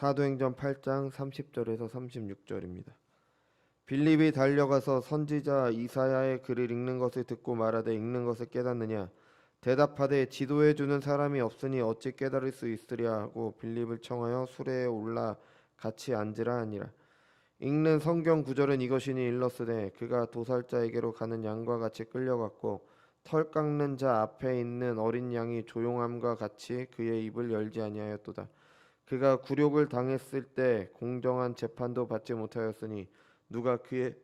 사도행전 8장 30절에서 36절입니다. 빌립이 달려가서 선지자 이사야의 글을 읽는 것을 듣고 말하되 읽는 것을 깨닫느냐 대답하되 지도해 주는 사람이 없으니 어찌 깨달을 수 있으랴 하고 빌립을 청하여 수레에 올라 같이 앉으라 하니라. 읽는 성경 구절은 이것이니 일렀으되 그가 도살자에게로 가는 양과 같이 끌려갔고 털 깎는 자 앞에 있는 어린 양이 조용함과 같이 그의 입을 열지 아니하였도다. 그가 굴욕을 당했을 때 공정한 재판도 받지 못하였으니 누가 그의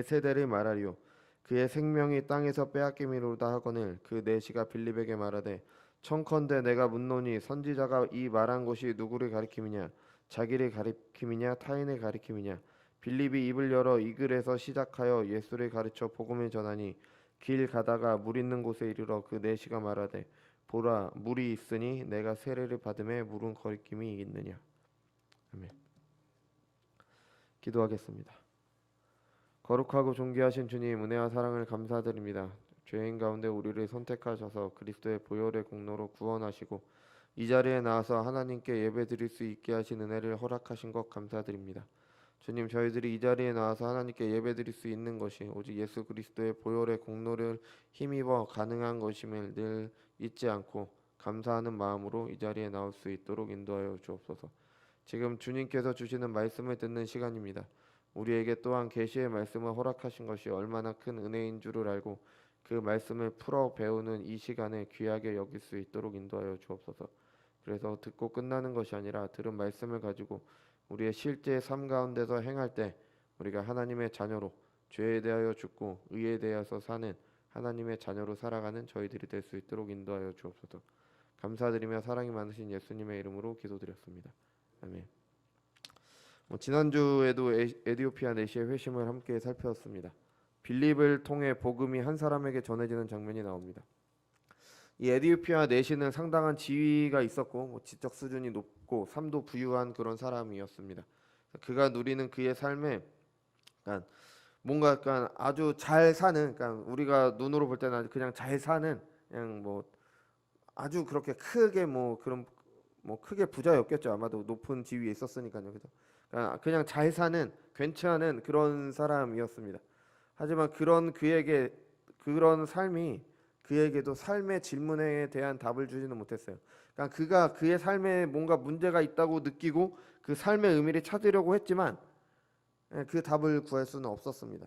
세대를 말하리요. 그의 생명이 땅에서 빼앗김이로다 하거늘 그 내시가 빌립에게 말하되 청컨대 내가 묻노니 선지자가 이 말한 것이 누구를 가리킴이냐 자기를 가리킴이냐 타인을 가리킴이냐. 빌립이 입을 열어 이 글에서 시작하여 예수를 가르쳐 복음을 전하니 길 가다가 물 있는 곳에 이르러 그 내시가 말하되 보라 물이 있으니 내가 세례를 받음에 물은 거리낌이 있느냐. 아멘. 기도하겠습니다. 거룩하고 존귀하신 주님, 은혜와 사랑을 감사드립니다. 죄인 가운데 우리를 선택하셔서 그리스도의 보혈의 공로로 구원하시고 이 자리에 나와서 하나님께 예배드릴 수 있게 하신 은혜를 허락하신 것 감사드립니다. 주님, 저희들이 이 자리에 나와서 하나님께 예배드릴 수 있는 것이 오직 예수 그리스도의 보혈의 공로를 힘입어 가능한 것임을 늘 잊지 않고 감사하는 마음으로 이 자리에 나올 수 있도록 인도하여 주옵소서. 지금 주님께서 주시는 말씀을 듣는 시간입니다. 우리에게 또한 계시의 말씀을 허락하신 것이 얼마나 큰 은혜인 줄을 알고 그 말씀을 풀어 배우는 이 시간에 귀하게 여길 수 있도록 인도하여 주옵소서. 그래서 듣고 끝나는 것이 아니라 들은 말씀을 가지고 우리의 실제 삶 가운데서 행할 때 우리가 하나님의 자녀로 죄에 대하여 죽고 의에 대해서 사는 하나님의 자녀로 살아가는 저희들이 될 수 있도록 인도하여 주옵소서. 감사드리며 사랑이 많으신 예수님의 이름으로 기도드렸습니다. 아멘. 지난주에도 에디오피아 내시의 회심을 함께 살펴봤습니다. 빌립을 통해 복음이 한 사람에게 전해지는 장면이 나옵니다. 이 에디오피아 내시는 상당한 지위가 있었고 지적 수준이 높고 삶도 부유한 그런 사람이었습니다. 그가 누리는 그의 삶에 뭔가 아주 잘 사는, 우리가 눈으로 볼 때는 그냥 잘 사는, 그냥 아주 그렇게 크게 크게 부자였겠죠. 아마도 높은 지위에 있었으니까요. 그죠? 그냥 잘 사는 괜찮은 그런 사람이었습니다. 하지만 그런 삶이 그에게도 삶의 질문에 대한 답을 주지는 못했어요. 그가 그의 삶에 뭔가 문제가 있다고 느끼고 그 삶의 의미를 찾으려고 했지만 그 답을 구할 수는 없었습니다.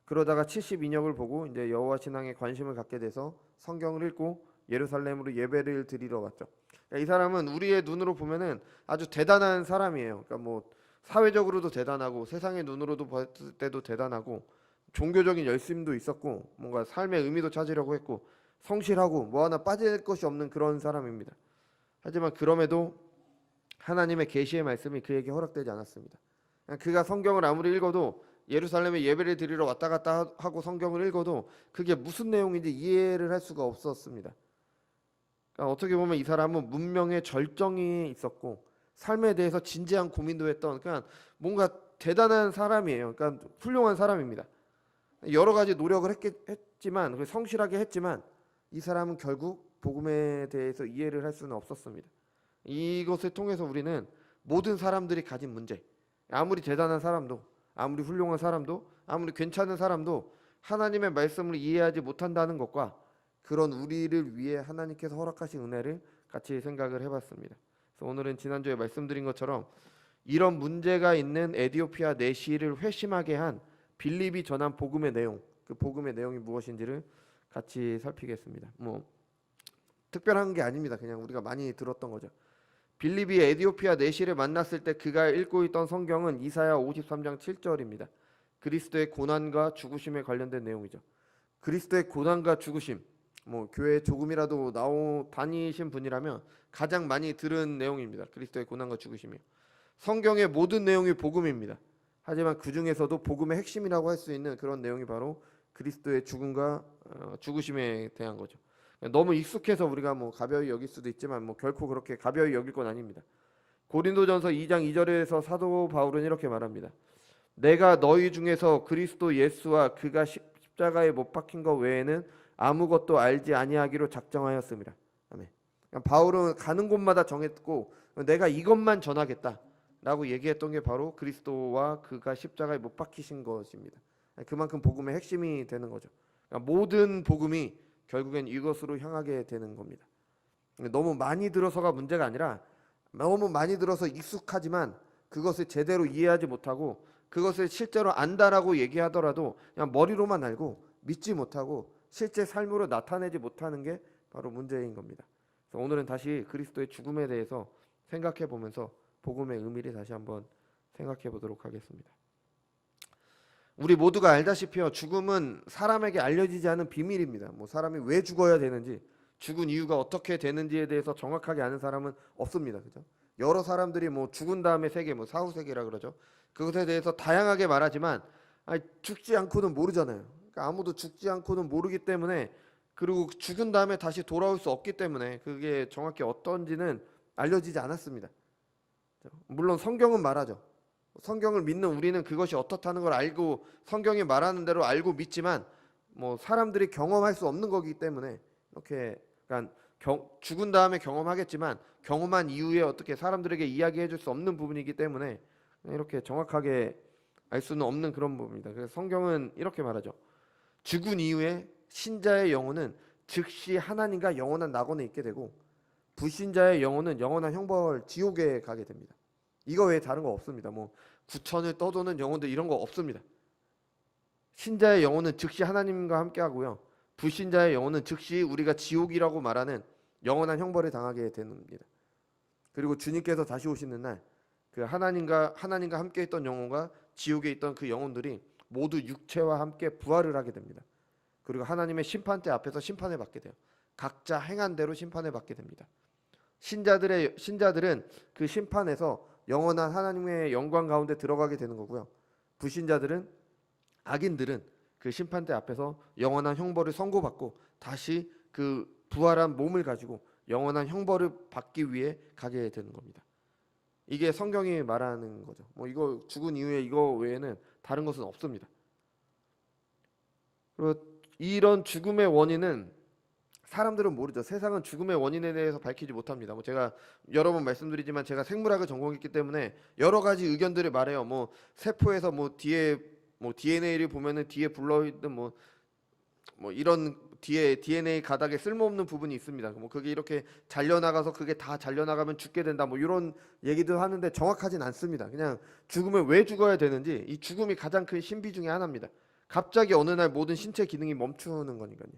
그러다가 72녁을 보고 이제 여호와 신앙에 관심을 갖게 돼서 성경을 읽고 예루살렘으로 예배를 드리러 왔죠. 이 사람은 우리의 눈으로 보면은 아주 대단한 사람이에요. 사회적으로도 대단하고 세상의 눈으로도 봤을 때도 대단하고 종교적인 열심도 있었고 뭔가 삶의 의미도 찾으려고 했고 성실하고 뭐 하나 빠질 것이 없는 그런 사람입니다. 하지만 그럼에도 하나님의 계시의 말씀이 그에게 허락되지 않았습니다. 그가 성경을 아무리 읽어도 예루살렘에 예배를 드리러 왔다 갔다 하고 성경을 읽어도 그게 무슨 내용인지 이해를 할 수가 없었습니다. 어떻게 보면 이 사람은 문명의 절정이 있었고 삶에 대해서 진지한 고민도 했던 뭔가 대단한 사람이에요. 훌륭한 사람입니다. 여러 가지 노력을 했지만 성실하게 했지만 이 사람은 결국 복음에 대해서 이해를 할 수는 없었습니다. 이것을 통해서 우리는 모든 사람들이 가진 문제, 아무리 대단한 사람도 아무리 훌륭한 사람도 아무리 괜찮은 사람도 하나님의 말씀을 이해하지 못한다는 것과 그런 우리를 위해 하나님께서 허락하신 은혜를 같이 생각을 해봤습니다. 그래서 오늘은 지난주에 말씀드린 것처럼 이런 문제가 있는 에디오피아 내시를 회심하게 한 빌립이 전한 복음의 내용, 그 복음의 내용이 무엇인지를 같이 살피겠습니다. 특별한 게 아닙니다. 그냥 우리가 많이 들었던 거죠. 빌립이 에디오피아 내시를 만났을 때 그가 읽고 있던 성경은 이사야 53장 7절입니다. 그리스도의 고난과 죽으심에 관련된 내용이죠. 그리스도의 고난과 죽으심, 교회에 조금이라도 다니신 분이라면 가장 많이 들은 내용입니다. 그리스도의 고난과 죽으심이요. 성경의 모든 내용이 복음입니다. 하지만 그 중에서도 복음의 핵심이라고 할 수 있는 그런 내용이 바로 그리스도의 죽음과 죽으심에 대한 거죠. 너무 익숙해서 우리가 가벼이 여길 수도 있지만 결코 그렇게 가벼이 여길 건 아닙니다. 고린도전서 2장 2절에서 사도 바울은 이렇게 말합니다. 내가 너희 중에서 그리스도 예수와 그가 십자가에 못 박힌 것 외에는 아무것도 알지 아니하기로 작정하였습니다. 아멘. 그냥 바울은 가는 곳마다 정했고 내가 이것만 전하겠다라고 얘기했던 게 바로 그리스도와 그가 십자가에 못 박히신 것입니다. 그만큼 복음의 핵심이 되는 거죠. 그러니까 모든 복음이 결국엔 이것으로 향하게 되는 겁니다. 너무 많이 들어서가 문제가 아니라 너무 많이 들어서 익숙하지만 그것을 제대로 이해하지 못하고 그것을 실제로 안다라고 얘기하더라도 그냥 머리로만 알고 믿지 못하고 실제 삶으로 나타내지 못하는 게 바로 문제인 겁니다. 그래서 오늘은 다시 그리스도의 죽음에 대해서 생각해 보면서 복음의 의미를 다시 한번 생각해 보도록 하겠습니다. 우리 모두가 알다시피요, 죽음은 사람에게 알려지지 않은 비밀입니다. 사람이 왜 죽어야 되는지, 죽은 이유가 어떻게 되는지에 대해서 정확하게 아는 사람은 없습니다. 그죠? 여러 사람들이 죽은 다음의 세계, 사후 세계라 그러죠. 그것에 대해서 다양하게 말하지만 죽지 않고는 모르잖아요. 그러니까 아무도 죽지 않고는 모르기 때문에, 그리고 죽은 다음에 다시 돌아올 수 없기 때문에 그게 정확히 어떤지는 알려지지 않았습니다. 물론 성경은 말하죠. 성경을 믿는 우리는 그것이 어떻다는 걸 알고 성경이 말하는 대로 알고 믿지만 사람들이 경험할 수 없는 거기 때문에 이렇게, 그러니까 죽은 다음에 경험하겠지만 경험한 이후에 어떻게 사람들에게 이야기해 줄 수 없는 부분이기 때문에 이렇게 정확하게 알 수는 없는 그런 부분입니다. 그래서 성경은 이렇게 말하죠. 죽은 이후에 신자의 영혼은 즉시 하나님과 영원한 낙원에 있게 되고 불신자의 영혼은 영원한 형벌 지옥에 가게 됩니다. 이거 외에 다른 거 없습니다. 구천을 떠도는 영혼들 이런 거 없습니다. 신자의 영혼은 즉시 하나님과 함께 하고요, 불신자의 영혼은 즉시 우리가 지옥이라고 말하는 영원한 형벌을 당하게 됩니다. 그리고 주님께서 다시 오시는 날 그 하나님과 함께 있던 영혼과 지옥에 있던 그 영혼들이 모두 육체와 함께 부활을 하게 됩니다. 그리고 하나님의 심판대 앞에서 심판을 받게 돼요. 각자 행한 대로 심판을 받게 됩니다. 신자들은 그 심판에서 영원한 하나님의 영광 가운데 들어가게 되는 거고요. 불신자들은, 악인들은 그 심판대 앞에서 영원한 형벌을 선고받고 다시 그 부활한 몸을 가지고 영원한 형벌을 받기 위해 가게 되는 겁니다. 이게 성경이 말하는 거죠. 이거 죽은 이후에 이거 외에는 다른 것은 없습니다. 그리고 이런 죽음의 원인은 사람들은 모르죠. 세상은 죽음의 원인에 대해서 밝히지 못합니다. 제가 여러 번 말씀드리지만 제가 생물학을 전공했기 때문에 여러 가지 의견들을 말해요. 세포에서 뒤에 DNA를 보면은 뒤에 불러있는 이런 뒤에 DNA 가닥에 쓸모없는 부분이 있습니다. 그게 이렇게 잘려나가서 그게 다 잘려나가면 죽게 된다. 이런 얘기도 하는데 정확하진 않습니다. 그냥 죽으면 왜 죽어야 되는지, 이 죽음이 가장 큰 신비 중에 하나입니다. 갑자기 어느 날 모든 신체 기능이 멈추는 거니까요.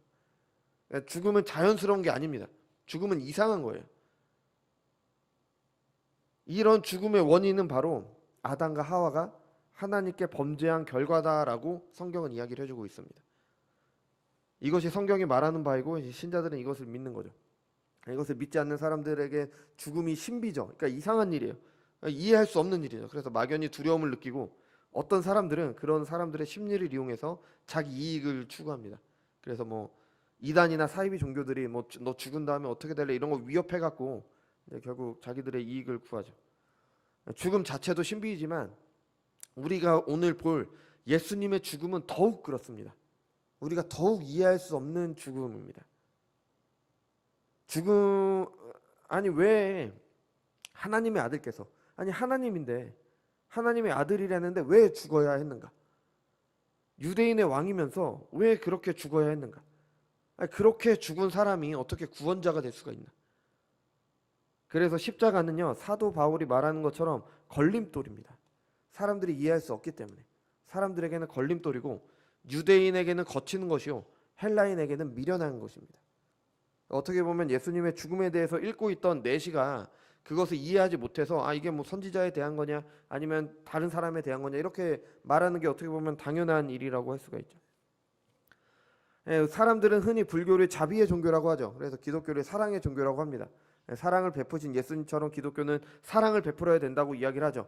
죽음은 자연스러운 게 아닙니다. 죽음은 이상한 거예요. 이런 죽음의 원인은 바로 아담과 하와가 하나님께 범죄한 결과다라고 성경은 이야기를 해주고 있습니다. 이것이 성경이 말하는 바이고 신자들은 이것을 믿는 거죠. 이것을 믿지 않는 사람들에게 죽음이 신비죠. 그러니까 이상한 일이에요. 이해할 수 없는 일이죠. 그래서 막연히 두려움을 느끼고 어떤 사람들은 그런 사람들의 심리를 이용해서 자기 이익을 추구합니다. 그래서 이단이나 사이비 종교들이 너 죽은 다음에 어떻게 될래 이런 거 위협해 갖고 결국 자기들의 이익을 구하죠. 죽음 자체도 신비이지만 우리가 오늘 볼 예수님의 죽음은 더욱 그렇습니다. 우리가 더욱 이해할 수 없는 죽음입니다. 왜 하나님의 아들께서, 하나님인데 하나님의 아들이라는데 왜 죽어야 했는가? 유대인의 왕이면서 왜 그렇게 죽어야 했는가? 그렇게 죽은 사람이 어떻게 구원자가 될 수가 있나? 그래서 십자가는요, 사도 바울이 말하는 것처럼 걸림돌입니다. 사람들이 이해할 수 없기 때문에 사람들에게는 걸림돌이고 유대인에게는 거치는 것이요 헬라인에게는 미련한 것입니다. 어떻게 보면 예수님의 죽음에 대해서 읽고 있던 내시가 그것을 이해하지 못해서 이게 선지자에 대한 거냐 아니면 다른 사람에 대한 거냐 이렇게 말하는 게 어떻게 보면 당연한 일이라고 할 수가 있죠. 사람들은 흔히 불교를 자비의 종교라고 하죠. 그래서 기독교를 사랑의 종교라고 합니다. 사랑을 베푸신 예수님처럼 기독교는 사랑을 베풀어야 된다고 이야기를 하죠.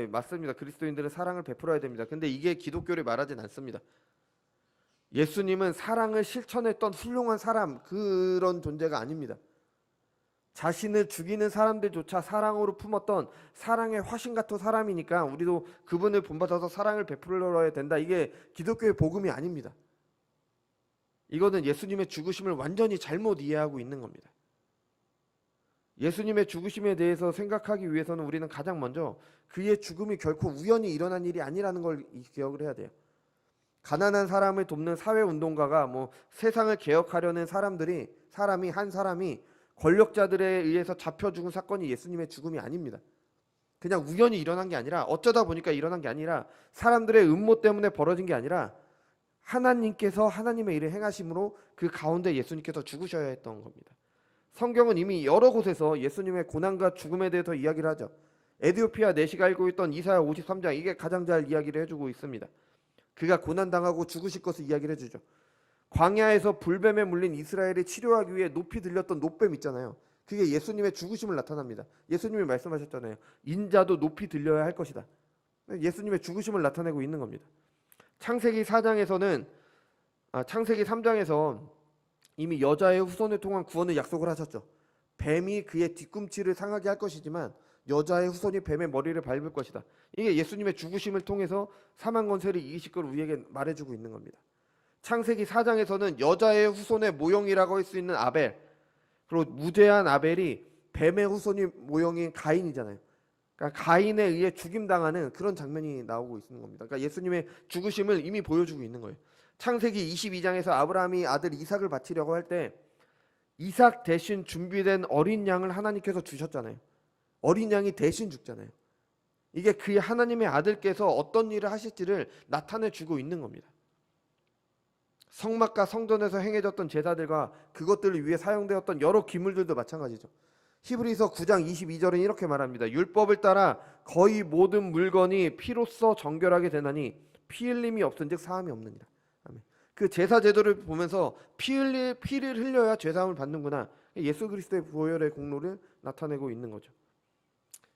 맞습니다. 그리스도인들은 사랑을 베풀어야 됩니다. 근데 이게 기독교를 말하진 않습니다. 예수님은 사랑을 실천했던 훌륭한 사람, 그런 존재가 아닙니다. 자신을 죽이는 사람들조차 사랑으로 품었던 사랑의 화신 같은 사람이니까 우리도 그분을 본받아서 사랑을 베풀어야 된다. 이게 기독교의 복음이 아닙니다. 이거는 예수님의 죽으심을 완전히 잘못 이해하고 있는 겁니다. 예수님의 죽으심에 대해서 생각하기 위해서는 우리는 가장 먼저 그의 죽음이 결코 우연히 일어난 일이 아니라는 걸 기억을 해야 돼요. 가난한 사람을 돕는 사회운동가가 뭐 세상을 개혁하려는 사람이 한 사람이 권력자들에 의해서 잡혀 죽은 사건이 예수님의 죽음이 아닙니다. 그냥 우연히 일어난 게 아니라 어쩌다 보니까 일어난 게 아니라 사람들의 음모 때문에 벌어진 게 아니라 하나님께서 하나님의 일을 행하심으로 그 가운데 예수님께서 죽으셔야 했던 겁니다. 성경은 이미 여러 곳에서 예수님의 고난과 죽음에 대해서 이야기를 하죠. 에디오피아 내시가 읽고 있던 이사야 53장 이게 가장 잘 이야기를 해주고 있습니다. 그가 고난당하고 죽으실 것을 이야기를 해주죠. 광야에서 불뱀에 물린 이스라엘을 치료하기 위해 높이 들렸던 높뱀 있잖아요. 그게 예수님의 죽으심을 나타납니다. 예수님이 말씀하셨잖아요. 인자도 높이 들려야 할 것이다. 예수님의 죽으심을 나타내고 있는 겁니다. 창세기 3장에서 이미 여자의 후손을 통한 구원을 약속을 하셨죠. 뱀이 그의 뒤꿈치를 상하게 할 것이지만 여자의 후손이 뱀의 머리를 밟을 것이다. 이게 예수님의 죽으심을 통해서 사망 권세를 이기실 걸 우리에게 말해주고 있는 겁니다. 창세기 4장에서는 여자의 후손의 모형이라고 할 수 있는 아벨, 그리고 무죄한 아벨이 뱀의 후손이 모형인 가인이잖아요. 그러니까 가인에 의해 죽임당하는 그런 장면이 나오고 있는 겁니다. 그러니까 예수님의 죽으심을 이미 보여주고 있는 거예요. 창세기 22장에서 아브라함이 아들 이삭을 바치려고 할 때 이삭 대신 준비된 어린 양을 하나님께서 주셨잖아요. 어린 양이 대신 죽잖아요. 이게 그 하나님의 아들께서 어떤 일을 하실지를 나타내 주고 있는 겁니다. 성막과 성전에서 행해졌던 제사들과 그것들을 위해 사용되었던 여러 기물들도 마찬가지죠. 히브리서 9장 22절은 이렇게 말합니다. 율법을 따라 거의 모든 물건이 피로써 정결하게 되나니 피 흘림이 없은즉 사함이 없느니라. 아멘. 그 제사 제도를 보면서 피를 흘려야 죄사함을 받는구나. 예수 그리스도의 보혈의 공로를 나타내고 있는 거죠.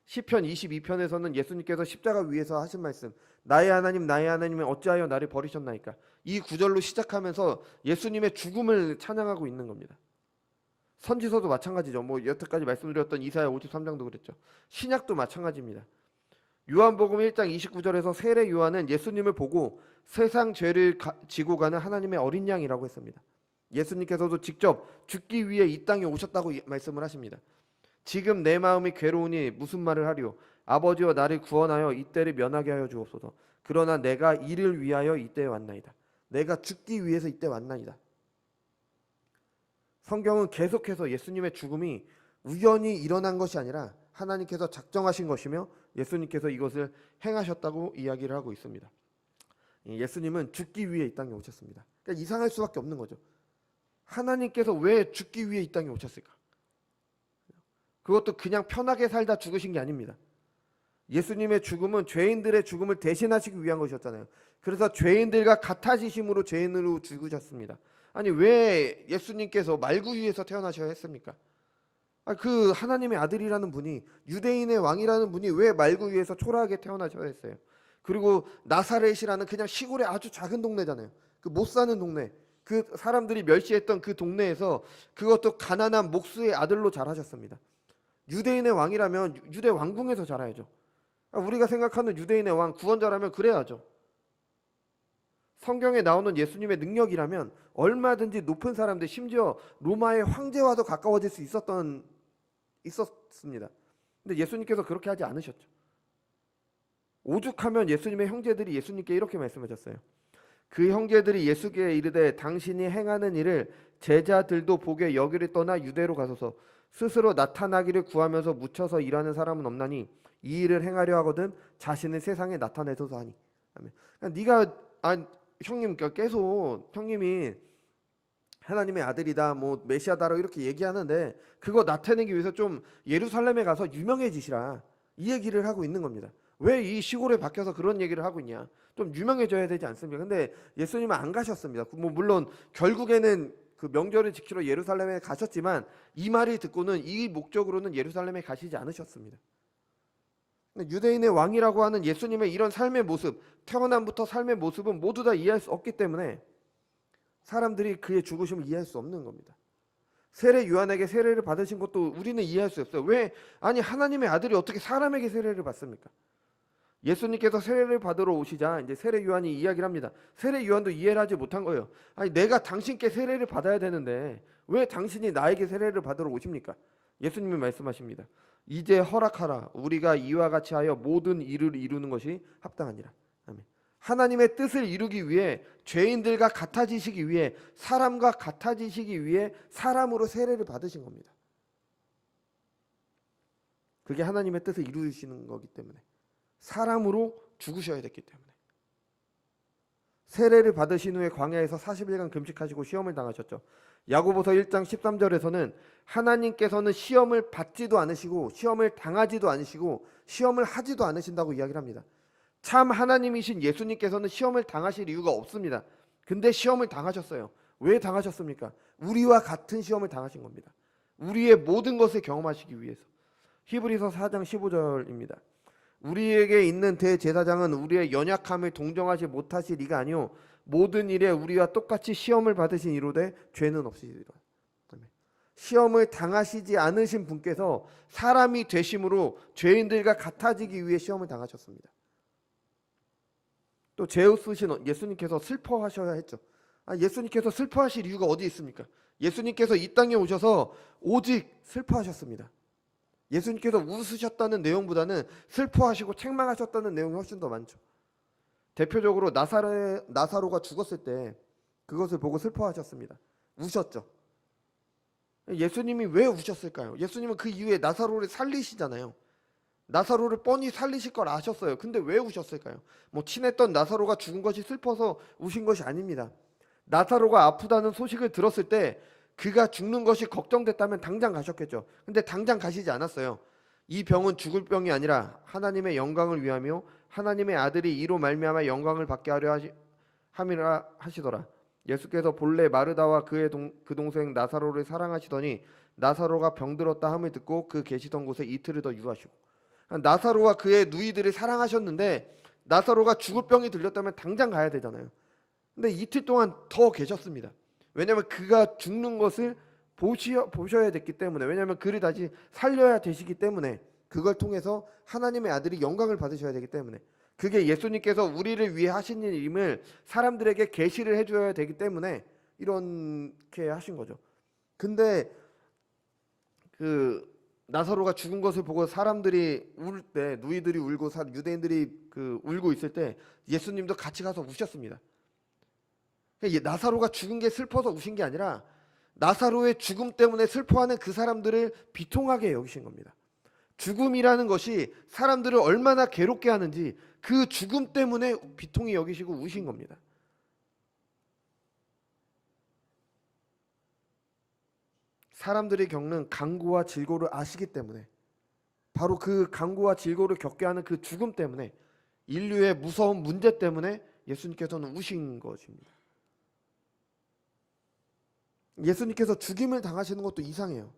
시편 22편에서는 예수님께서 십자가 위에서 하신 말씀, 나의 하나님은 어찌하여 나를 버리셨나이까. 이 구절로 시작하면서 예수님의 죽음을 찬양하고 있는 겁니다. 선지서도 마찬가지죠. 뭐 여태까지 말씀드렸던 이사야 53장도 그랬죠. 신약도 마찬가지입니다. 요한복음 1장 29절에서 세례 요한은 예수님을 보고 세상 죄를 지고 가는 하나님의 어린 양이라고 했습니다. 예수님께서도 직접 죽기 위해 이 땅에 오셨다고 말씀을 하십니다. 지금 내 마음이 괴로우니 무슨 말을 하리요. 아버지여 나를 구원하여 이때를 면하게 하여 주옵소서. 그러나 내가 이를 위하여 이때에 왔나이다. 내가 죽기 위해서 이때 왔나이다. 성경은 계속해서 예수님의 죽음이 우연히 일어난 것이 아니라 하나님께서 작정하신 것이며 예수님께서 이것을 행하셨다고 이야기를 하고 있습니다. 예수님은 죽기 위해 이 땅에 오셨습니다. 그러니까 이상할 수밖에 없는 거죠. 하나님께서 왜 죽기 위해 이 땅에 오셨을까? 그것도 그냥 편하게 살다 죽으신 게 아닙니다. 예수님의 죽음은 죄인들의 죽음을 대신하시기 위한 것이었잖아요. 그래서 죄인들과 같아지심으로 죄인으로 죽으셨습니다. 아니 왜 예수님께서 말구유에서 태어나셔야 했습니까? 그 하나님의 아들이라는 분이, 유대인의 왕이라는 분이 왜 말구유에서 초라하게 태어나셔야 했어요? 그리고 나사렛이라는 그냥 시골의 아주 작은 동네잖아요. 그 못 사는 동네, 그 사람들이 멸시했던 그 동네에서 그것도 가난한 목수의 아들로 자라셨습니다. 유대인의 왕이라면 유대 왕궁에서 자라야죠. 우리가 생각하는 유대인의 왕, 구원자라면 그래야죠. 성경에 나오는 예수님의 능력이라면 얼마든지 높은 사람들, 심지어 로마의 황제와도 가까워질 수 있었습니다. 근데 예수님께서 그렇게 하지 않으셨죠. 오죽하면 예수님의 형제들이 예수님께 이렇게 말씀하셨어요. 그 형제들이 예수께 이르되 당신이 행하는 일을 제자들도 보게 여기를 떠나 유대로 가소서. 스스로 나타나기를 구하면서 묻혀서 일하는 사람은 없나니 이 일을 행하려 하거든 자신을 세상에 나타내소서 하니. 그러니까 형님, 계속 형님이 하나님의 아들이다, 뭐 메시아다라고 이렇게 얘기하는데 그거 나타내기 위해서 좀 예루살렘에 가서 유명해지시라, 이 얘기를 하고 있는 겁니다. 왜 이 시골에 박혀서 그런 얘기를 하고 있냐? 좀 유명해져야 되지 않습니까? 근데 예수님은 안 가셨습니다. 뭐 물론 결국에는 그 명절을 지키러 예루살렘에 가셨지만 이 말을 듣고는 이 목적으로는 예루살렘에 가시지 않으셨습니다. 유대인의 왕이라고 하는 예수님의 이런 삶의 모습, 태어남부터 삶의 모습은 모두 다 이해할 수 없기 때문에 사람들이 그의 죽으심을 이해할 수 없는 겁니다. 세례 요한에게 세례를 받으신 것도 우리는 이해할 수 없어요. 왜? 아니 하나님의 아들이 어떻게 사람에게 세례를 받습니까? 예수님께서 세례를 받으러 오시자 이제 세례 요한이 이야기를 합니다. 세례 요한도 이해를 하지 못한 거예요. 아니 내가 당신께 세례를 받아야 되는데 왜 당신이 나에게 세례를 받으러 오십니까? 예수님이 말씀하십니다. 이제 허락하라. 우리가 이와 같이 하여 모든 일을 이루는 것이 합당하니라. 아멘. 하나님의 뜻을 이루기 위해 죄인들과 같아지시기 위해 사람과 같아지시기 위해 사람으로 세례를 받으신 겁니다. 그게 하나님의 뜻을 이루시는 거기 때문에 사람으로 죽으셔야 됐기 때문에 세례를 받으신 후에 광야에서 40일간 금식하시고 시험을 당하셨죠. 야고보서 1장 13절에서는 하나님께서는 시험을 받지도 않으시고 시험을 당하지도 않으시고 시험을 하지도 않으신다고 이야기를 합니다. 참 하나님이신 예수님께서는 시험을 당하실 이유가 없습니다. 근데 시험을 당하셨어요. 왜 당하셨습니까? 우리와 같은 시험을 당하신 겁니다. 우리의 모든 것을 경험하시기 위해서. 히브리서 4장 15절입니다. 우리에게 있는 대제사장은 우리의 연약함을 동정하지 못하실 이가 아니요 모든 일에 우리와 똑같이 시험을 받으신 이로되 죄는 없으시리라. 시험을 당하시지 않으신 분께서 사람이 되심으로 죄인들과 같아지기 위해 시험을 당하셨습니다. 또 제우스신 예수님께서 슬퍼하셔야 했죠. 예수님께서 슬퍼하실 이유가 어디 있습니까? 예수님께서 이 땅에 오셔서 오직 슬퍼하셨습니다. 예수님께서 웃으셨다는 내용보다는 슬퍼하시고 책망하셨다는 내용이 훨씬 더 많죠. 대표적으로 나사로가 죽었을 때 그것을 보고 슬퍼하셨습니다. 우셨죠. 예수님이 왜 우셨을까요? 예수님은 그 이후에 나사로를 살리시잖아요. 나사로를 뻔히 살리실 걸 아셨어요. 근데 왜 우셨을까요? 친했던 나사로가 죽은 것이 슬퍼서 우신 것이 아닙니다. 나사로가 아프다는 소식을 들었을 때 그가 죽는 것이 걱정됐다면 당장 가셨겠죠. 근데 당장 가시지 않았어요. 이 병은 죽을 병이 아니라 하나님의 영광을 위하며 하나님의 아들이 이로 말미암아 영광을 받게 하려 함이라 하시더라. 예수께서 본래 마르다와 그 동생 나사로를 사랑하시더니 나사로가 병들었다 함을 듣고 그 계시던 곳에 이틀을 더 유하시고. 나사로와 그의 누이들을 사랑하셨는데 나사로가 죽을 병이 들렸다면 당장 가야 되잖아요. 근데 이틀 동안 더 계셨습니다. 왜냐하면 그가 죽는 것을 보셔야 됐기 때문에, 왜냐하면 그를 다시 살려야 되시기 때문에, 그걸 통해서 하나님의 아들이 영광을 받으셔야 되기 때문에, 그게 예수님께서 우리를 위해 하신 일임을 사람들에게 계시를 해줘야 되기 때문에 이렇게 하신 거죠. 근데 그 나사로가 죽은 것을 보고 사람들이 울 때, 누이들이 울고 유대인들이 울고 있을 때 예수님도 같이 가서 우셨습니다. 나사로가 죽은 게 슬퍼서 우신 게 아니라 나사로의 죽음 때문에 슬퍼하는 그 사람들을 비통하게 여기신 겁니다. 죽음이라는 것이 사람들을 얼마나 괴롭게 하는지 그 죽음 때문에 비통히 여기시고 우신 겁니다. 사람들이 겪는 강고와 질고를 아시기 때문에, 바로 그 강고와 질고를 겪게 하는 그 죽음 때문에, 인류의 무서운 문제 때문에 예수님께서는 우신 것입니다. 예수님께서 죽임을 당하시는 것도 이상해요.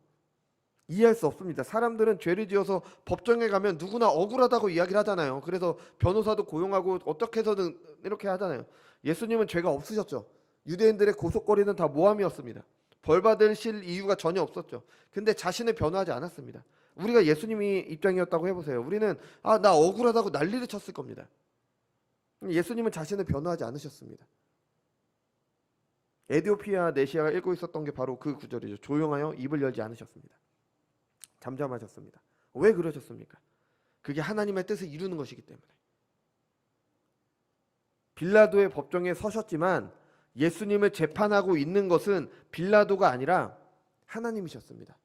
이해할 수 없습니다. 사람들은 죄를 지어서 법정에 가면 누구나 억울하다고 이야기를 하잖아요. 그래서 변호사도 고용하고 어떻게 해서든 이렇게 하잖아요. 예수님은 죄가 없으셨죠. 유대인들의 고속거리는 다 모함이었습니다. 벌 받으실 이유가 전혀 없었죠. 근데 자신을 변호하지 않았습니다. 우리가 예수님이 입장이었다고 해보세요. 우리는 나 억울하다고 난리를 쳤을 겁니다. 예수님은 자신을 변호하지 않으셨습니다. 에디오피아 내시아가 읽고 있었던 게 바로 그 구절이죠. 조용하여 입을 열지 않으셨습니다. 잠잠하셨습니다. 왜 그러셨습니까? 그게 하나님의 뜻을 이루는 것이기 때문에. 빌라도의 법정에 서셨지만 예수님을 재판하고 있는 것은 빌라도가 아니라 하나님이셨습니다.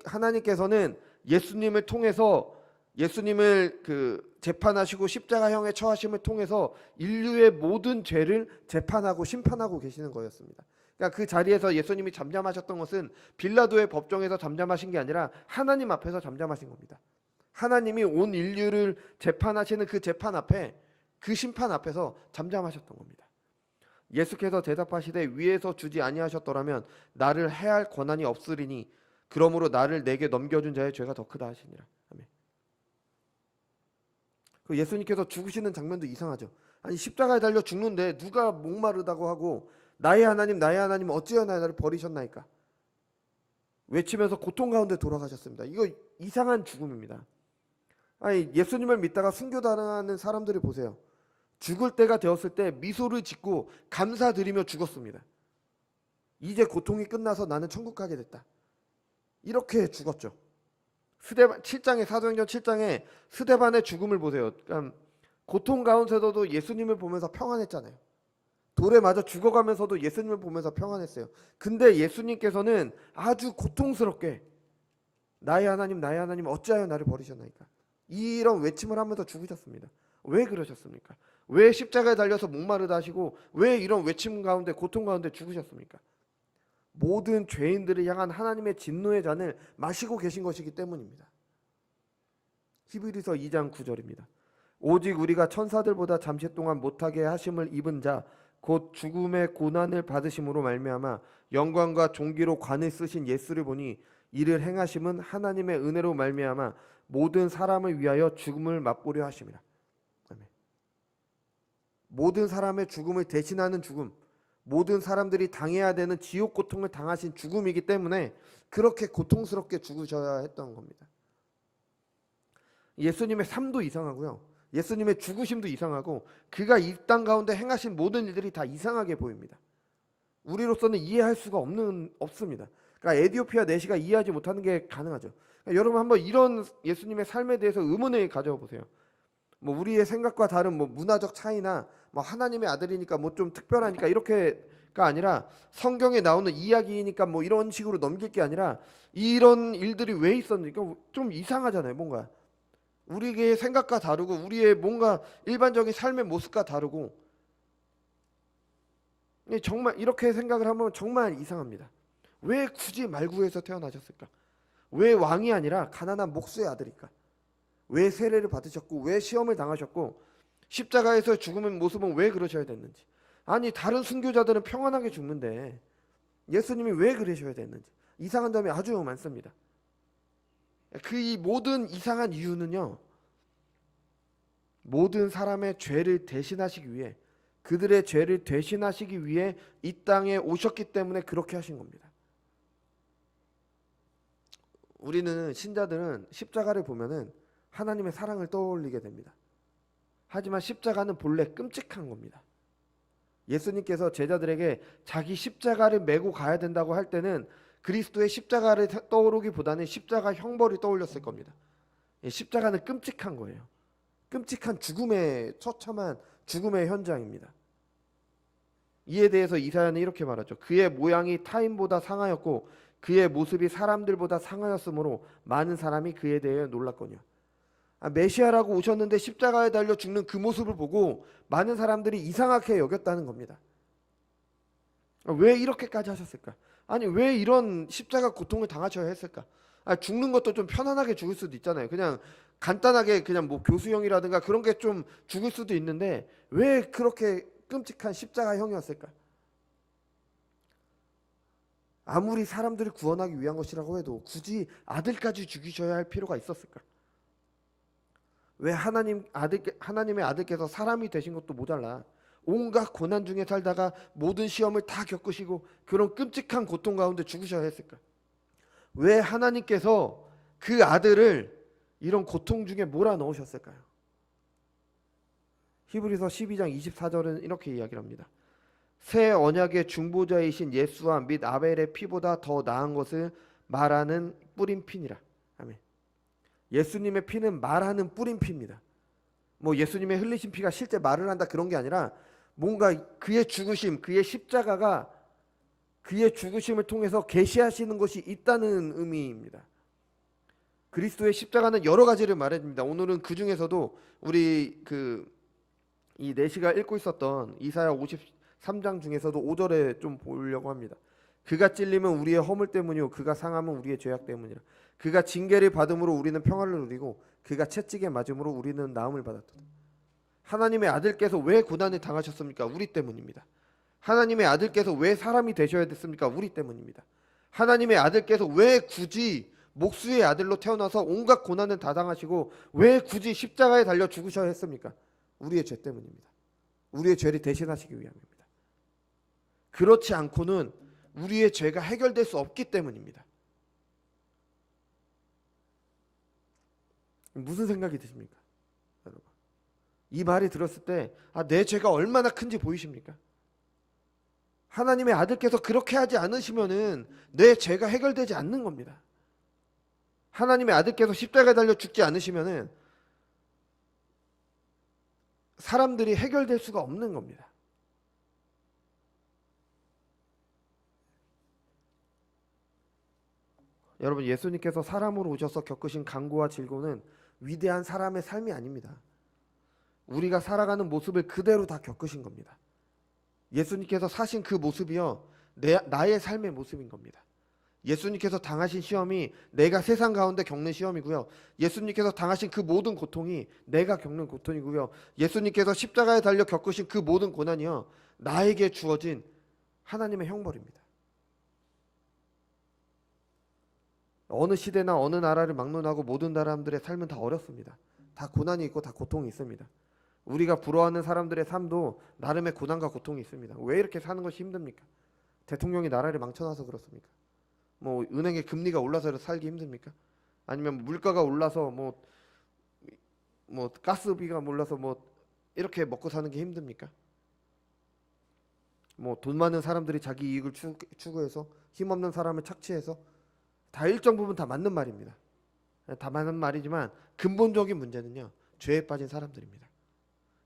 하나님께서는 예수님을 통해서, 예수님을 재판하시고 십자가형에 처하심을 통해서 인류의 모든 죄를 재판하고 심판하고 계시는 거였습니다. 그러니까 그 자리에서 예수님이 잠잠하셨던 것은 빌라도의 법정에서 잠잠하신 게 아니라 하나님 앞에서 잠잠하신 겁니다. 하나님이 온 인류를 재판하시는 그 재판 앞에, 그 심판 앞에서 잠잠하셨던 겁니다. 예수께서 대답하시되 위에서 주지 아니하셨더라면 나를 해할 권한이 없으리니 그러므로 나를 내게 넘겨준 자의 죄가 더 크다 하시니라. 아멘. 예수님께서 죽으시는 장면도 이상하죠. 아니 십자가에 달려 죽는데 누가 목마르다고 하고 나의 하나님 어찌하여 나를 버리셨나이까 외치면서 고통 가운데 돌아가셨습니다. 이거 이상한 죽음입니다. 아니 예수님을 믿다가 순교당하는 사람들을 보세요. 죽을 때가 되었을 때 미소를 짓고 감사드리며 죽었습니다. 이제 고통이 끝나서 나는 천국 가게 됐다. 이렇게 죽었죠. 스데반 7장의 사도행전 7장에 스데반의 죽음을 보세요. 그러니까 고통 가운데서도 예수님을 보면서 평안했잖아요. 돌에 맞아 죽어가면서도 예수님을 보면서 평안했어요. 근데 예수님께서는 아주 고통스럽게 나의 하나님 어찌하여 나를 버리셨나이까, 이런 외침을 하면서 죽으셨습니다. 왜 그러셨습니까? 왜 십자가에 달려서 목마르다 하시고 왜 이런 외침 가운데 고통 가운데 죽으셨습니까? 모든 죄인들을 향한 하나님의 진노의 잔을 마시고 계신 것이기 때문입니다. 히브리서 2장 9절입니다. 오직 우리가 천사들보다 잠시 동안 못하게 하심을 입은 자 곧 죽음의 고난을 받으심으로 말미암아 영광과 존귀로 관을 쓰신 예수를 보니 이를 행하심은 하나님의 은혜로 말미암아 모든 사람을 위하여 죽음을 맛보려 하심이라. 아멘. 모든 사람의 죽음을 대신하는 죽음, 모든 사람들이 당해야 되는 지옥 고통을 당하신 죽음이기 때문에 그렇게 고통스럽게 죽으셔야 했던 겁니다. 예수님의 삶도 이상하고요, 예수님의 죽으심도 이상하고 그가 이 땅 가운데 행하신 모든 일들이 다 이상하게 보입니다. 우리로서는 이해할 수가 없습니다. 그러니까 에디오피아 내시가 이해하지 못하는 게 가능하죠. 그러니까 여러분 한번 이런 예수님의 삶에 대해서 의문을 가져보세요. 뭐 우리의 생각과 다른 뭐 문화적 차이나 뭐 하나님의 아들이니까 뭐 좀 특별하니까 이렇게가 아니라 성경에 나오는 이야기니까 뭐 이런 식으로 넘길 게 아니라 이런 일들이 왜 있었는지 좀 이상하잖아요. 뭔가 우리의 생각과 다르고 우리의 뭔가 일반적인 삶의 모습과 다르고 정말 이렇게 생각을 하면 정말 이상합니다. 왜 굳이 말구에서 태어나셨을까? 왜 왕이 아니라 가난한 목수의 아들일까? 왜 세례를 받으셨고 왜 시험을 당하셨고 십자가에서 죽으는 모습은 왜 그러셔야 됐는지, 아니 다른 순교자들은 평안하게 죽는데 예수님이 왜 그러셔야 됐는지 이상한 점이 아주 많습니다. 그 이 모든 이상한 이유는요, 모든 사람의 죄를 대신하시기 위해, 그들의 죄를 대신하시기 위해 이 땅에 오셨기 때문에 그렇게 하신 겁니다. 우리는 신자들은 십자가를 보면은 하나님의 사랑을 떠올리게 됩니다. 하지만 십자가는 본래 끔찍한 겁니다. 예수님께서 제자들에게 자기 십자가를 메고 가야 된다고 할 때는 그리스도의 십자가를 떠오르기보다는 십자가 형벌을 떠올렸을 겁니다. 십자가는 끔찍한 거예요. 끔찍한 죽음의 처참한 죽음의 현장입니다. 이에 대해서 이사야는 이렇게 말하죠. 그의 모양이 타인보다 상하였고 그의 모습이 사람들보다 상하였으므로 많은 사람이 그에 대해 놀랐거니와. 메시아라고 오셨는데 십자가에 달려 죽는 그 모습을 보고 많은 사람들이 이상하게 여겼다는 겁니다. 왜 이렇게까지 하셨을까? 아니 왜 이런 십자가 고통을 당하셔야 했을까? 죽는 것도 좀 편안하게 죽을 수도 있잖아요. 그냥 간단하게 그냥 뭐 교수형이라든가 그런 게 좀 죽을 수도 있는데 왜 그렇게 끔찍한 십자가형이었을까? 아무리 사람들을 구원하기 위한 것이라고 해도 굳이 아들까지 죽이셔야 할 필요가 있었을까? 왜 하나님의 아들께서 사람이 되신 것도 모자라 온갖 고난 중에 살다가 모든 시험을 다 겪으시고 그런 끔찍한 고통 가운데 죽으셔야 했을까? 왜 하나님께서 그 아들을 이런 고통 중에 몰아넣으셨을까요? 히브리서 12장 24절은 이렇게 이야기를 합니다. 새 언약의 중보자이신 예수와 및 아벨의 피보다 더 나은 것을 말하는 뿌린 피니라. 아멘. 예수님의 피는 말하는 뿌린 피입니다. 뭐 예수님의 흘리신 피가 실제 말을 한다 그런 게 아니라 뭔가 그의 죽으심, 그의 십자가가 그의 죽으심을 통해서 계시하시는 것이 있다는 의미입니다. 그리스도의 십자가는 여러 가지를 말해줍니다. 오늘은 그 중에서도 우리 이 내시가 읽고 있었던 이사야 53장 중에서도 5절에 좀 보려고 합니다. 그가 찔림은 우리의 허물 때문이요 그가 상함은 우리의 죄악 때문이라. 그가 징계를 받음으로 우리는 평화를 누리고 그가 채찍에 맞음으로 우리는 나음을 받았도다. 하나님의 아들께서 왜 고난을 당하셨습니까? 우리 때문입니다. 하나님의 아들께서 왜 사람이 되셔야 됐습니까? 우리 때문입니다. 하나님의 아들께서 왜 굳이 목수의 아들로 태어나서 온갖 고난을 다 당하시고 왜 굳이 십자가에 달려 죽으셔야 했습니까? 우리의 죄 때문입니다. 우리의 죄를 대신하시기 위함입니다. 그렇지 않고는 우리의 죄가 해결될 수 없기 때문입니다. 무슨 생각이 드십니까? 여러분, 이 말이 들었을 때 내 죄가 얼마나 큰지 보이십니까? 하나님의 아들께서 그렇게 하지 않으시면은 내 죄가 해결되지 않는 겁니다. 하나님의 아들께서 십자가에 달려 죽지 않으시면은 사람들이 해결될 수가 없는 겁니다. 여러분, 예수님께서 사람으로 오셔서 겪으신 간구와 질고는 위대한 사람의 삶이 아닙니다. 우리가 살아가는 모습을 그대로 다 겪으신 겁니다. 예수님께서 사신 그 모습이요, 나의 삶의 모습인 겁니다. 예수님께서 당하신 시험이 내가 세상 가운데 겪는 시험이고요. 예수님께서 당하신 그 모든 고통이 내가 겪는 고통이고요. 예수님께서 십자가에 달려 겪으신 그 모든 고난이요, 나에게 주어진 하나님의 형벌입니다. 어느 시대나 어느 나라를 막론하고 모든 사람들의 삶은 다 어렵습니다. 다 고난이 있고 다 고통이 있습니다. 우리가 부러워하는 사람들의 삶도 나름의 고난과 고통이 있습니다. 왜 이렇게 사는 것이 힘듭니까? 대통령이 나라를 망쳐놔서 그렇습니까? 뭐 은행의 금리가 올라서 살기 힘듭니까? 아니면 물가가 올라서 뭐 가스비가 올라서 뭐 이렇게 먹고 사는 게 힘듭니까? 뭐 돈 많은 사람들이 자기 이익을 추구해서 힘없는 사람을 착취해서, 다 일정 부분 다 맞는 말입니다. 다 맞는 말이지만 근본적인 문제는요, 죄에 빠진 사람들입니다.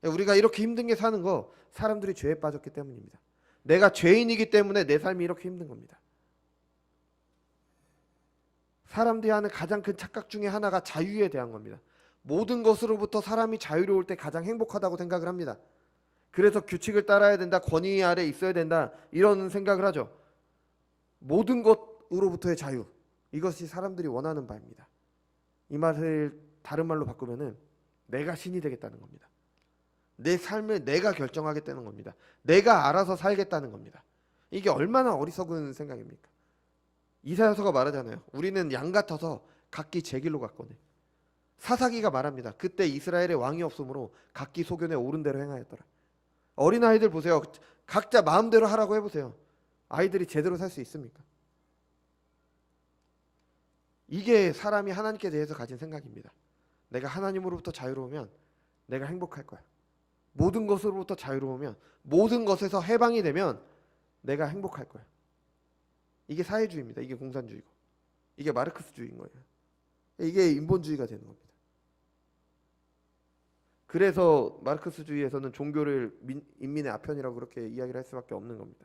우리가 이렇게 힘든 게 사는 거, 사람들이 죄에 빠졌기 때문입니다. 내가 죄인이기 때문에 내 삶이 이렇게 힘든 겁니다. 사람들이 하는 가장 큰 착각 중에 하나가 자유에 대한 겁니다. 모든 것으로부터 사람이 자유로울 때 가장 행복하다고 생각을 합니다. 그래서 규칙을 따라야 된다, 권위 아래 있어야 된다, 이런 생각을 하죠. 모든 것으로부터의 자유, 이것이 사람들이 원하는 바입니다. 이 말을 다른 말로 바꾸면은 내가 신이 되겠다는 겁니다. 내 삶을 내가 결정하겠다는 겁니다. 내가 알아서 살겠다는 겁니다. 이게 얼마나 어리석은 생각입니까? 이사야서가 말하잖아요. 우리는 양 같아서 각기 제 길로 갔거늘. 사사기가 말합니다. 그때 이스라엘의 왕이 없으므로 각기 소견에 옳은 대로 행하였더라. 어린아이들 보세요. 각자 마음대로 하라고 해보세요. 아이들이 제대로 살 수 있습니까? 이게 사람이 하나님께 대해서 가진 생각입니다. 내가 하나님으로부터 자유로우면 내가 행복할 거야. 모든 것으로부터 자유로우면, 모든 것에서 해방이 되면 내가 행복할 거야. 이게 사회주의입니다. 이게 공산주의고, 이게 마르크스주의인 거예요. 이게 인본주의가 되는 겁니다. 그래서 마르크스주의에서는 종교를 인민의 아편이라고 그렇게 이야기를 할 수밖에 없는 겁니다.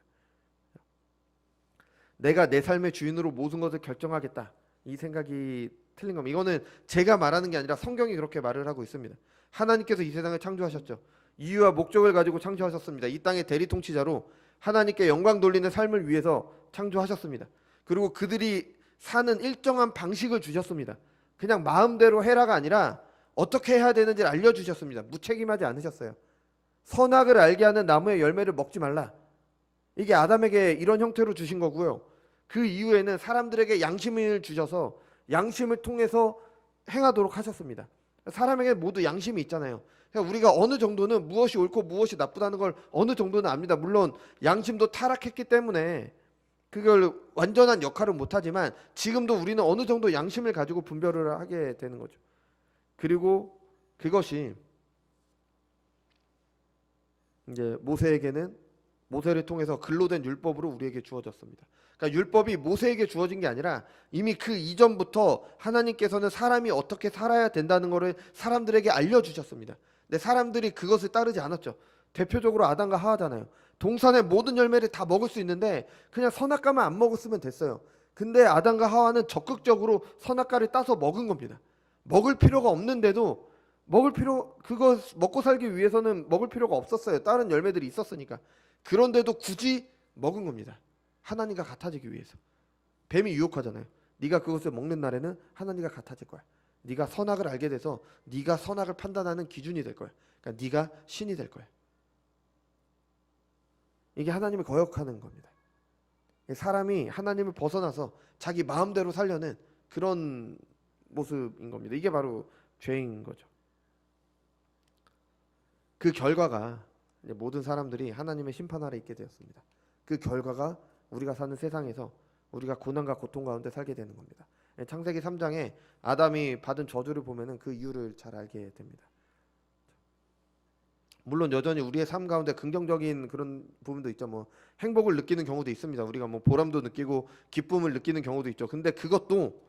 내가 내 삶의 주인으로 모든 것을 결정하겠다, 이 생각이 틀린 겁니다. 이거는 제가 말하는 게 아니라 성경이 그렇게 말을 하고 있습니다. 하나님께서 이 세상을 창조하셨죠. 이유와 목적을 가지고 창조하셨습니다. 이 땅의 대리통치자로 하나님께 영광 돌리는 삶을 위해서 창조하셨습니다. 그리고 그들이 사는 일정한 방식을 주셨습니다. 그냥 마음대로 해라가 아니라 어떻게 해야 되는지를 알려주셨습니다. 무책임하지 않으셨어요. 선악을 알게 하는 나무의 열매를 먹지 말라. 이게 아담에게 이런 형태로 주신 거고요. 그 이후에는 사람들에게 양심을 주셔서 양심을 통해서 행하도록 하셨습니다. 사람에게 모두 양심이 있잖아요. 그러니까 우리가 어느 정도는 무엇이 옳고 무엇이 나쁘다는 걸 어느 정도는 압니다. 물론 양심도 타락했기 때문에 그걸 완전한 역할은 못하지만 지금도 우리는 어느 정도 양심을 가지고 분별을 하게 되는 거죠. 그리고 그것이 이제 모세에게는 모세를 통해서 글로된 율법으로 우리에게 주어졌습니다. 그러니까 율법이 모세에게 주어진 게 아니라 이미 그 이전부터 하나님께서는 사람이 어떻게 살아야 된다는 것을 사람들에게 알려주셨습니다. 근데 사람들이 그것을 따르지 않았죠. 대표적으로 아담과 하와잖아요. 동산의 모든 열매를 다 먹을 수 있는데 그냥 선악과만 안 먹었으면 됐어요. 근데 아담과 하와는 적극적으로 선악과를 따서 먹은 겁니다. 먹을 필요가 없는데도 그거 먹고 살기 위해서는 먹을 필요가 없었어요. 다른 열매들이 있었으니까. 그런데도 굳이 먹은 겁니다. 하나님과 같아지기 위해서. 뱀이 유혹하잖아요. 네가 그것을 먹는 날에는 하나님과 같아질 거야. 네가 선악을 알게 돼서 네가 선악을 판단하는 기준이 될 거야. 그러니까 네가 신이 될 거야. 이게 하나님을 거역하는 겁니다. 사람이 하나님을 벗어나서 자기 마음대로 살려는 그런 모습인 겁니다. 이게 바로 죄인 거죠. 그 결과가 이제 모든 사람들이 하나님의 심판 아래 있게 되었습니다. 그 결과가 우리가 사는 세상에서 우리가 고난과 고통 가운데 살게 되는 겁니다. 창세기 3장에 아담이 받은 저주를 보면은 그 이유를 잘 알게 됩니다. 물론 여전히 우리의 삶 가운데 긍정적인 그런 부분도 있죠. 뭐 행복을 느끼는 경우도 있습니다. 우리가 뭐 보람도 느끼고 기쁨을 느끼는 경우도 있죠. 근데 그것도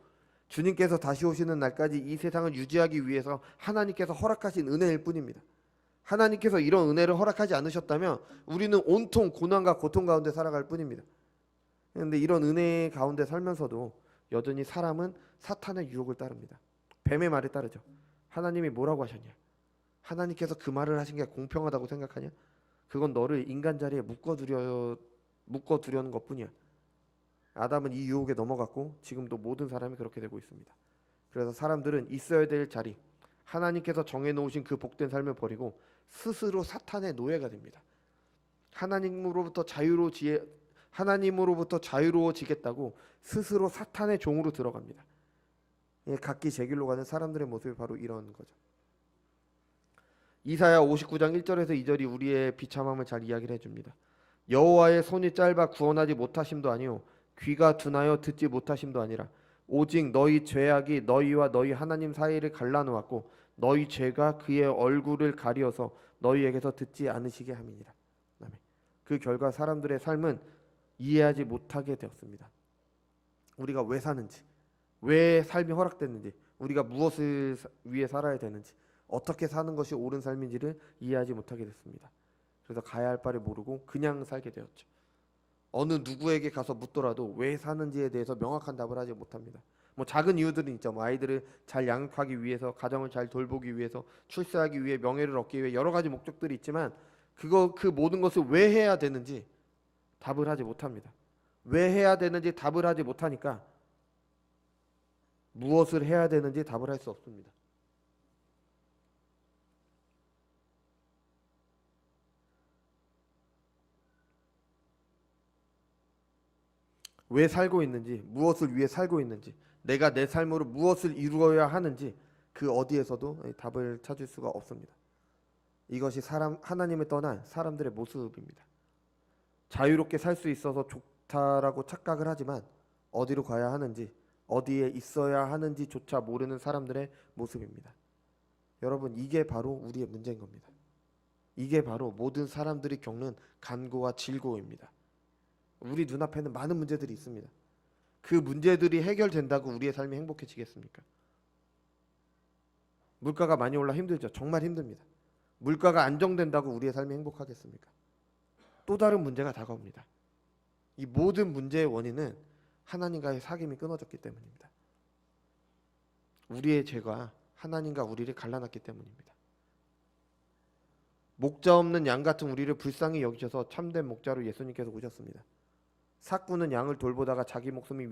주님께서 다시 오시는 날까지 이 세상을 유지하기 위해서 하나님께서 허락하신 은혜일 뿐입니다. 하나님께서 이런 은혜를 허락하지 않으셨다면 우리는 온통 고난과 고통 가운데 살아갈 뿐입니다. 그런데 이런 은혜 가운데 살면서도 여전히 사람은 사탄의 유혹을 따릅니다. 뱀의 말에 따르죠. 하나님이 뭐라고 하셨냐? 하나님께서 그 말을 하신 게 공평하다고 생각하냐? 그건 너를 인간 자리에 묶어두려는 것뿐이야. 아담은 이 유혹에 넘어갔고 지금도 모든 사람이 그렇게 되고 있습니다. 그래서 사람들은 있어야 될 자리, 하나님께서 정해놓으신 그 복된 삶을 버리고 스스로 사탄의 노예가 됩니다. 하나님으로부터 자유로워지겠다고 스스로 사탄의 종으로 들어갑니다. 각기 제 길로 가는 사람들의 모습이 바로 이런 거죠. 이사야 59장 1절에서 2절이 우리의 비참함을 잘 이야기를 해줍니다. 여호와의 손이 짧아 구원하지 못하심도 아니요 귀가 둔하여 듣지 못하심도 아니라 오직 너희 죄악이 너희와 너희 하나님 사이를 갈라놓았고 너희 죄가 그의 얼굴을 가리어서 너희에게서 듣지 않으시게 함이니라. 그 결과 사람들의 삶은 이해하지 못하게 되었습니다. 우리가 왜 사는지, 왜 삶이 허락됐는지, 우리가 무엇을 위해 살아야 되는지, 어떻게 사는 것이 옳은 삶인지를 이해하지 못하게 됐습니다. 그래서 가야 할 바를 모르고 그냥 살게 되었죠. 어느 누구에게 가서 묻더라도 왜 사는지에 대해서 명확한 답을 하지 못합니다. 작은 이유들은 있죠. 아이들을 잘 양육하기 위해서, 가정을 잘 돌보기 위해서, 출세하기 위해, 명예를 얻기 위해 여러 가지 목적들이 있지만 그 모든 것을 왜 해야 되는지 답을 하지 못합니다. 왜 해야 되는지 답을 하지 못하니까 무엇을 해야 되는지 답을 할 수 없습니다. 왜 살고 있는지, 무엇을 위해 살고 있는지, 내가 내 삶으로 무엇을 이루어야 하는지 그 어디에서도 답을 찾을 수가 없습니다. 이것이 하나님을 떠난 사람들의 모습입니다. 자유롭게 살 수 있어서 좋다라고 착각을 하지만 어디로 가야 하는지, 어디에 있어야 하는지조차 모르는 사람들의 모습입니다. 여러분, 이게 바로 우리의 문제인 겁니다. 이게 바로 모든 사람들이 겪는 간고와 질고입니다. 우리 눈앞에는 많은 문제들이 있습니다. 그 문제들이 해결된다고 우리의 삶이 행복해지겠습니까? 물가가 많이 올라 힘들죠. 정말 힘듭니다. 물가가 안정된다고 우리의 삶이 행복하겠습니까? 또 다른 문제가 다가옵니다. 이 모든 문제의 원인은 하나님과의 사귐이 끊어졌기 때문입니다. 우리의 죄가 하나님과 우리를 갈라놨기 때문입니다. 목자 없는 양 같은 우리를 불쌍히 여기셔서 참된 목자로 예수님께서 오셨습니다. 삭구는 양을 돌보다가 자기 목숨이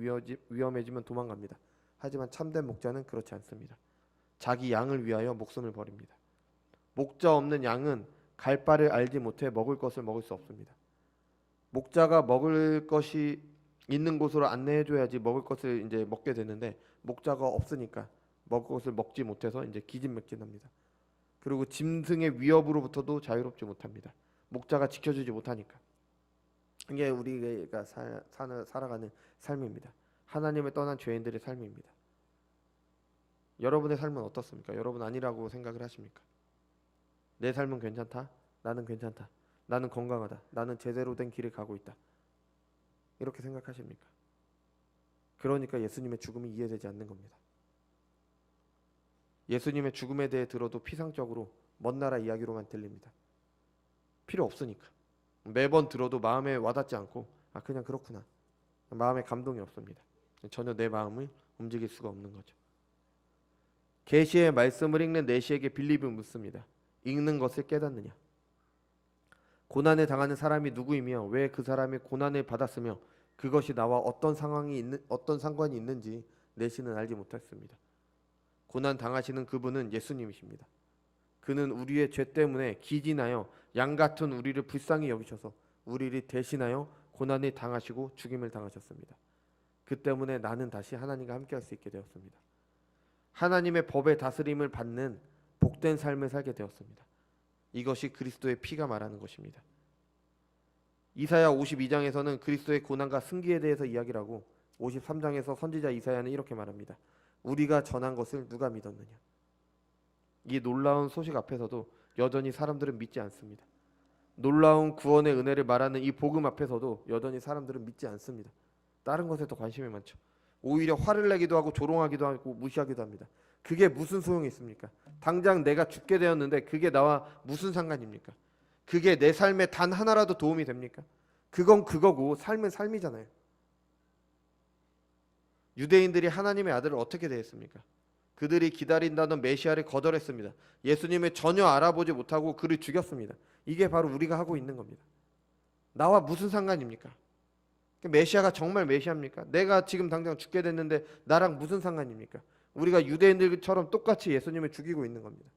위험해지면 도망갑니다. 하지만 참된 목자는 그렇지 않습니다. 자기 양을 위하여 목숨을 버립니다. 목자 없는 양은 갈 바를 알지 못해 먹을 것을 먹을 수 없습니다. 목자가 먹을 것이 있는 곳으로 안내해줘야지 먹을 것을 이제 먹게 되는데 목자가 없으니까 먹을 것을 먹지 못해서 이제 기진맥진합니다. 그리고 짐승의 위협으로부터도 자유롭지 못합니다. 목자가 지켜주지 못하니까. 이게 우리가 살아가는 삶입니다. 하나님을 떠난 죄인들의 삶입니다. 여러분의 삶은 어떻습니까? 여러분 아니라고 생각을 하십니까? 내 삶은 괜찮다. 나는 괜찮다. 나는 건강하다. 나는 제대로 된 길을 가고 있다. 이렇게 생각하십니까? 그러니까 예수님의 죽음이 이해되지 않는 겁니다. 예수님의 죽음에 대해 들어도 피상적으로 먼 나라 이야기로만 들립니다. 필요 없으니까. 매번 들어도 마음에 와닿지 않고 그냥 그렇구나. 마음에 감동이 없습니다. 전혀 내 마음을 움직일 수가 없는 거죠. 계시의 말씀을 읽는 내시에게 빌립은 묻습니다. 읽는 것을 깨닫느냐? 고난에 당하는 사람이 누구이며 왜 그 사람이 고난을 받았으며 그것이 나와 어떤 상관이 있는지 내시는 알지 못했습니다. 고난 당하시는 그분은 예수님이십니다. 그는 우리의 죄 때문에 기진하여 양 같은 우리를 불쌍히 여기셔서 우리를 대신하여 고난을 당하시고 죽임을 당하셨습니다. 그 때문에 나는 다시 하나님과 함께할 수 있게 되었습니다. 하나님의 법의 다스림을 받는 복된 삶을 살게 되었습니다. 이것이 그리스도의 피가 말하는 것입니다. 이사야 52장에서는 그리스도의 고난과 승기에 대해서 이야기를 하고 53장에서 선지자 이사야는 이렇게 말합니다. 우리가 전한 것을 누가 믿었느냐? 이 놀라운 소식 앞에서도 여전히 사람들은 믿지 않습니다. 놀라운 구원의 은혜를 말하는 이 복음 앞에서도 여전히 사람들은 믿지 않습니다. 다른 것에 더 관심이 많죠. 오히려 화를 내기도 하고 조롱하기도 하고 무시하기도 합니다. 그게 무슨 소용이 있습니까? 당장 내가 죽게 되었는데 그게 나와 무슨 상관입니까? 그게 내 삶에 단 하나라도 도움이 됩니까? 그건 그거고 삶은 삶이잖아요. 유대인들이 하나님의 아들을 어떻게 대했습니까? 그들이 기다린다던 메시아를 거절했습니다. 예수님을 전혀 알아보지 못하고 그를 죽였습니다. 이게 바로 우리가 하고 있는 겁니다. 나와 무슨 상관입니까? 메시아가 정말 메시아입니까? 내가 지금 당장 죽게 됐는데 나랑 무슨 상관입니까? 우리가 유대인들처럼 똑같이 예수님을 죽이고 있는 겁니다.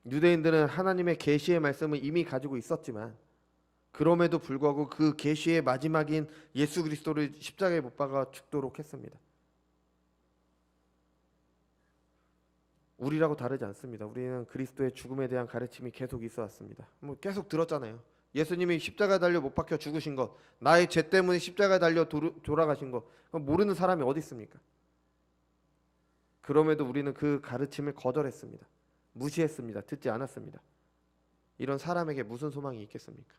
유대인들은 하나님의 계시의 말씀을 이미 가지고 있었지만 그럼에도 불구하고 그 계시의 마지막인 예수 그리스도를 십자가에 못 박아 죽도록 했습니다. 우리라고 다르지 않습니다. 우리는 그리스도의 죽음에 대한 가르침이 계속 있어 왔습니다. 뭐 계속 들었잖아요. 예수님이 십자가에 달려 못 박혀 죽으신 것, 나의 죄 때문에 십자가에 달려 돌아가신 것, 모르는 사람이 어디 있습니까? 그럼에도 우리는 그 가르침을 거절했습니다. 무시했습니다. 듣지 않았습니다. 이런 사람에게 무슨 소망이 있겠습니까?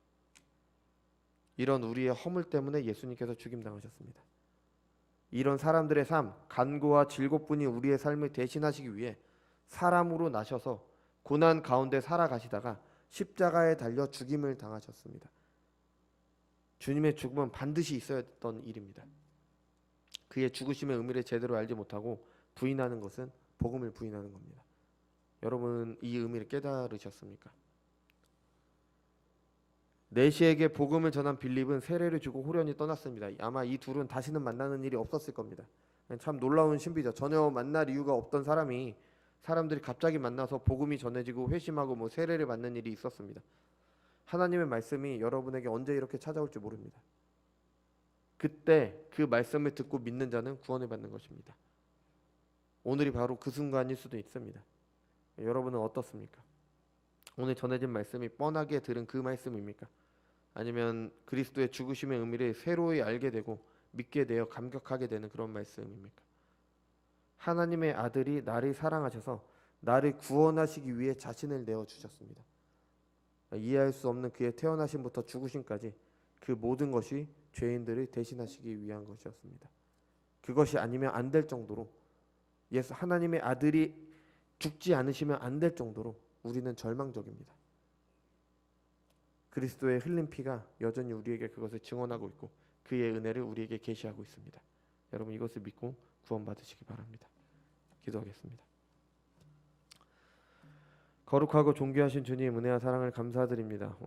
이런 우리의 허물 때문에 예수님께서 죽임당하셨습니다. 이런 사람들의 삶, 간구와 질곡뿐이 우리의 삶을 대신하시기 위해 사람으로 나셔서 고난 가운데 살아가시다가 십자가에 달려 죽임을 당하셨습니다. 주님의 죽음은 반드시 있어야 했던 일입니다. 그의 죽으심의 의미를 제대로 알지 못하고 부인하는 것은 복음을 부인하는 겁니다. 여러분 이 의미를 깨달으셨습니까? 내시에게 복음을 전한 빌립은 세례를 주고 호련히 떠났습니다. 아마 이 둘은 다시는 만나는 일이 없었을 겁니다. 참 놀라운 신비죠. 전혀 만날 이유가 없던 사람들이 갑자기 만나서 복음이 전해지고 회심하고 뭐 세례를 받는 일이 있었습니다. 하나님의 말씀이 여러분에게 언제 이렇게 찾아올지 모릅니다. 그때 그 말씀을 듣고 믿는 자는 구원을 받는 것입니다. 오늘이 바로 그 순간일 수도 있습니다. 여러분은 어떻습니까? 오늘 전해진 말씀이 뻔하게 들은 그 말씀입니까? 아니면 그리스도의 죽으심의 의미를 새로이 알게 되고 믿게 되어 감격하게 되는 그런 말씀입니까? 하나님의 아들이 나를 사랑하셔서 나를 구원하시기 위해 자신을 내어주셨습니다. 이해할 수 없는 그의 태어나심부터 죽으심까지 그 모든 것이 죄인들을 대신하시기 위한 것이었습니다. 그것이 아니면 안 될 정도로 하나님의 아들이 죽지 않으시면 안 될 정도로 우리는 절망적입니다. 그리스도의 흘린 피가 여전히 우리에게 그것을 증언하고 있고 그의 은혜를 우리에게 계시하고 있습니다. 여러분 이것을 믿고 구원 받으시기 바랍니다. 기도하겠습니다. 거룩하고 존귀하신 주님 은혜와 사랑을 감사드립니다.